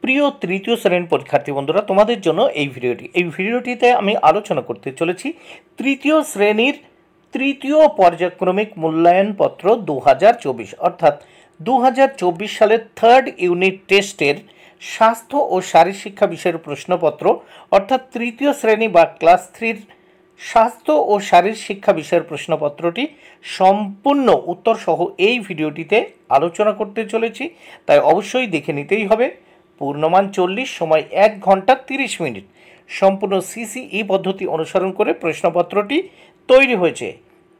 প্রিয় তৃতীয় শ্রেণীর পরীক্ষার্থী বন্ধুরা, তোমাদের জন্য এই ভিডিওটিতে আমি আলোচনা করতে চলেছি তৃতীয় শ্রেণীর তৃতীয় পর্যায়ক্রমিক মূল্যায়নপত্র 2024 অর্থাৎ 2024 সালের থার্ড ইউনিট টেস্টের স্বাস্থ্য ও শারীরশিক্ষা বিষয়ের প্রশ্নপত্র অর্থাৎ তৃতীয় শ্রেণী বা ক্লাস 3 স্বাস্থ্য ও শারীরশিক্ষা বিষয়ের প্রশ্নপত্রটি সম্পূর্ণ উত্তর সহ এই ভিডিওটিতে আলোচনা করতে চলেছি, তাই অবশ্যই দেখে নিতেই হবে। পূর্ণমান 40, সময় 1 ঘন্টা 30 মিনিট। সম্পূর্ণ সিসিই পদ্ধতি অনুসরণ করে প্রশ্নপত্রটি তৈরি হয়েছে।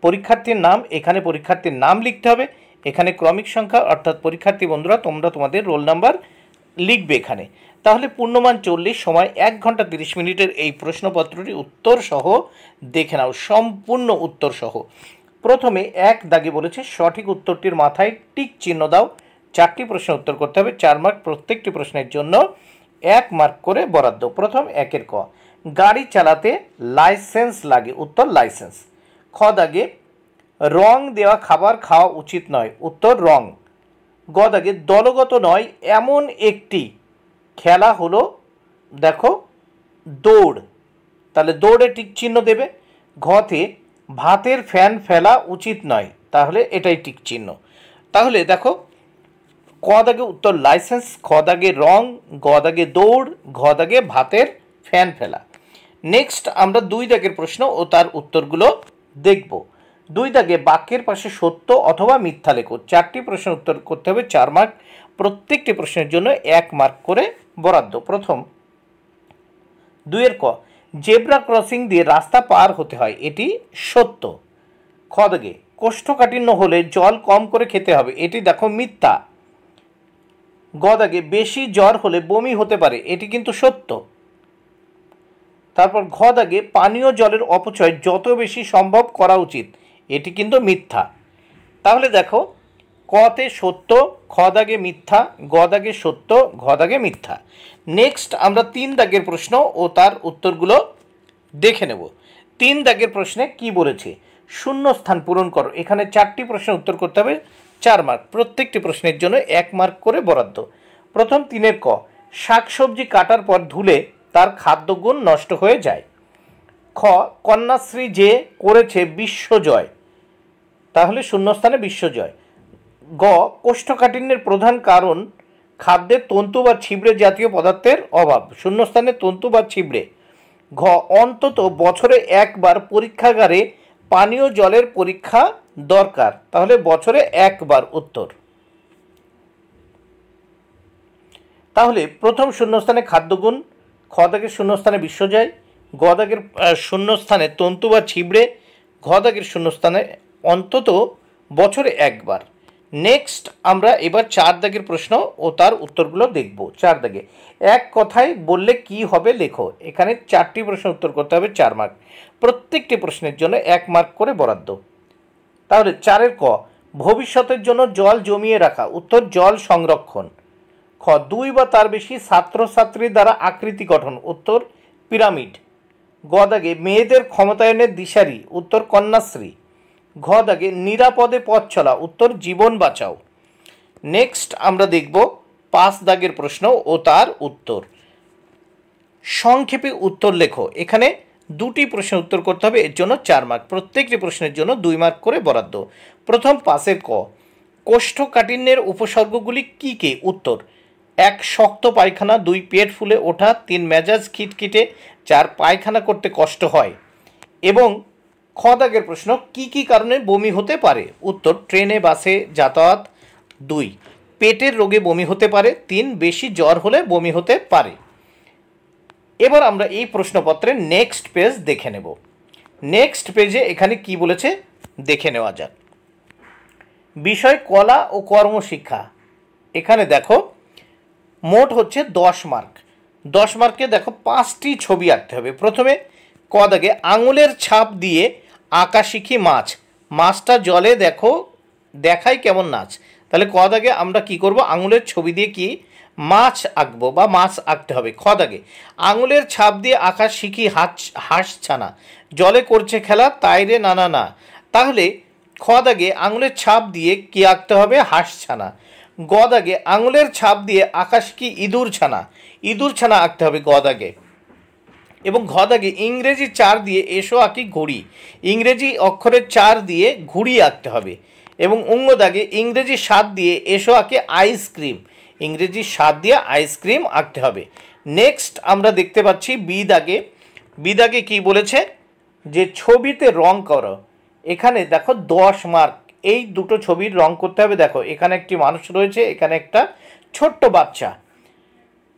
পরীক্ষার্থীর নাম, এখানে পরীক্ষার্থীর নাম লিখতে হবে, এখানে ক্রমিক সংখ্যা অর্থাৎ পরীক্ষার্থী বন্ধুরা তোমরা তোমাদের রোল নাম্বার লিখবে এখানে। তাহলে পূর্ণমান 40, সময় 1 ঘন্টা 30 মিনিটের এই প্রশ্নপত্রটি উত্তর সহ দেখে নাও, সম্পূর্ণ উত্তর সহ। প্রথমে 1 দাগে বলেছে সঠিক উত্তরটির মাথায় টিক চিহ্ন দাও। 4টি প্রশ্নের উত্তর করতে হবে, 4 মার্ক, প্রত্যেকটি প্রশ্নের জন্য 1 মার্ক করে বরাদ্দ। প্রথম 1-এর ক, গাড়ি চালাতে লাইসেন্স লাগে, উত্তর লাইসেন্স। খ দাগে রং দেওয়া খাবার খাওয়া উচিত নয়, উত্তর রং। গ দাগে দলগত নয় এমন একটি খেলা হলো, দেখো দৌড়, তাহলে দৌড়ে টিক চিহ্ন দেবে। ঘতে ভাতের ফ্যান ফেলা উচিত নয়, তাহলে এটাই টিক চিহ্ন। তাহলে দেখো ক দাগে উত্তর লাইসেন্স, খ দাগে রং, গ দাগে দৌড়, ঘ দাগে ভাতের ফ্যান ফেলা। নেক্সট আমরা 2 দাগের প্রশ্ন ও তার উত্তরগুলো দেখব। 2 দাগে বাক্যের পাশে সত্য অথবা মিথ্যা লেখো। 4টি প্রশ্নের উত্তর করতে হবে, 4 মার্ক, প্রত্যেকটি প্রশ্নের জন্য 1 মার্ক করে বরাদ্দ। প্রথম 2-এর ক, জেব্রা ক্রসিং দিয়ে রাস্তা পার হতে হয়, এটি সত্য। খ দাগে কোষ্ঠকাঠিন্য হলে জল কম করে খেতে হবে, এটি দেখো মিথ্যা। গ দাগে বেশি জ্বর হলে বমি হতে পারে, এটি কিন্তু সত্য। তারপর ঘ দাগে পানীয় জলের অপচয় যত বেশি সম্ভব করা উচিত, এটি কিন্তু মিথ্যা। তাহলে দেখো কতে সত্য, খ দাগে মিথ্যা, গ দাগে সত্য, ঘ দাগে মিথ্যা। নেক্সট আমরা 3 দাগের প্রশ্ন ও তার উত্তরগুলো দেখে নেব। 3 দাগের প্রশ্নে কি বলেছে, শূন্য স্থান পূরণ করো। এখানে 4টি প্রশ্নের উত্তর করতে হবে, 4 মার্ক, প্রত্যেকটি প্রশ্নের জন্য 1 মার্ক করে বরাদ্দ। প্রথম 3-এর ক, শাকসবজি কাটার পর ধুলে তার খাদ্যগুণ নষ্ট হয়ে যায়। খ, কন্যাশ্রী যে করেছে বিশ্বজয়, তাহলে শূন্যস্থানে বিশ্বজয়। গ, কোষ্ঠকাঠিন্যের প্রধান কারণ খাদ্যের তন্তু বা ছিবড়ে জাতীয় পদার্থের অভাব, শূন্যস্থানে তন্তু বা ছিবড়ে। ঘ, অন্তত বছরে 1 বার পরীক্ষাগারে পানীয় জলের পরীক্ষা দরকার, তাহলে বছরে 1 বার উত্তর। তাহলে প্রথম শূন্যস্থানে খাদ্যগুণ, খ দাগের শূন্যস্থানে বিশ্বজয়, গ দাগের শূন্যস্থানে তন্তু বা ছিবড়ে, ঘ দাগের শূন্যস্থানে অন্তত বছরে 1 বার। নেক্সট আমরা এবার 4 দাগের প্রশ্ন ও তার উত্তরগুলো দেখব। 4 দাগে এক কথায় বললে কি হবে লেখো। এখানে 4টি প্রশ্নের উত্তর করতে হবে, 4 মার্ক, প্রত্যেকটি প্রশ্নের জন্য 1 মার্ক করে বরাদ্দ। তাহলে 4-এর ক, ভবিষ্যতের জন্য জল জমিয়ে রাখা, উত্তর জল সংরক্ষণ। খ, 2 বা তার বেশি ছাত্রছাত্রী দ্বারা আকৃতি গঠন, উত্তর পিরামিড। গ দাগে মেয়েদের ক্ষমতায়নের দিশারি, উত্তর কন্যাশ্রী। ঘ দাগে নিরাপদে পথ চলা, উত্তর জীবন বাঁচাও। নেক্সট আমরা দেখব 5 দাগের প্রশ্ন ও তার উত্তর। সংক্ষেপে উত্তর লেখো। এখানে 2টি প্রশ্নের উত্তর করতে হবে, এর জন্য 4 মার্ক, প্রত্যেকটি প্রশ্নের জন্য 2 মার্ক করে বরাদ্দ। প্রথম 5-এর ক, কোষ্ঠকাঠিন্যের উপসর্গগুলি কী কী, উত্তর 1 শক্ত পায়খানা, 2 পেট ফুলে ওঠা, 3 মেজাজ খিটখিটে, 4 পায়খানা করতে কষ্ট হয়। এবং খ দাগের প্রশ্ন, কি কি কারণে বমি হতে পারে, উত্তর ট্রেনে বাসে যাতায়াত, 2 পেটের রোগে বমি হতে পারে, 3 বেশি জ্বর হলে বমি হতে পারে। এবার আমরা এই প্রশ্নপত্রের নেক্সট পেজ দেখে নেব। নেক্সট পেজে এখানে কি বলেছে দেখে নেওয়া যাক। বিষয় কলা ও কর্মশিক্ষা। এখানে দেখো মোট হচ্ছে 10 মার্ক। 10 মার্কে দেখো 5টি ছবি আঁকতে হবে। প্রথমে ক দাগে আঙুলের ছাপ দিয়ে আঁকা শিখি মাছ, মাছটা জলে দেখো দেখাই কেমন নাচ। তাহলে ক দাগে আমরা কি করব, আঙুলের ছবি দিয়ে কি মাছ আঁকবো বা মাছ আঁকতে হবে। খ দাগে আঙুলের ছাপ দিয়ে আঁকা শিখি হাঁস ছানা, জলে করছে খেলা তাই রে না না। তাহলে খ দাগে আঙুলের ছাপ দিয়ে কি আঁকতে হবে, হাঁস ছানা। গ দাগে আঙুলের ছাপ দিয়ে আকাশ কি ইঁদুর ছানা আঁকতে হবে গ দাগে। এবং ঘ দাগে ইংরেজি 4 দিয়ে এসো আঁকি ঘুড়ি, ইংরেজি অক্ষরের 4 দিয়ে ঘুড়ি আঁকতে হবে। এবং অঙ্গ দাগে ইংরেজি 7 দিয়ে এসো আঁকি আইসক্রিম, ইংরেজি 7 দিয়ে আইসক্রিম আঁকতে হবে। নেক্সট আমরা দেখতে পাচ্ছি বি দাগে কী বলেছে, যে ছবিতে রং করো। এখানে দেখো 10 মার্ক, এই দুটো ছবির রং করতে হবে। দেখো এখানে একটি মানুষ রয়েছে, এখানে একটা ছোট্ট বাচ্চা,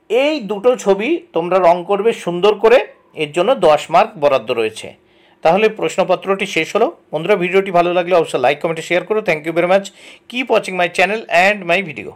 এই দুটো ছবি তোমরা রং করবে সুন্দর করে, এর জন্য 10 মার্ক বরাদ্দ রয়েছে। তাহলে প্রশ্নপত্রটি শেষ হলো। বন্ধুরা ভিডিওটি ভালো লাগলে অবশ্যই লাইক কমেন্টে শেয়ার করো। Thank you very much, keep watching my channel and my video.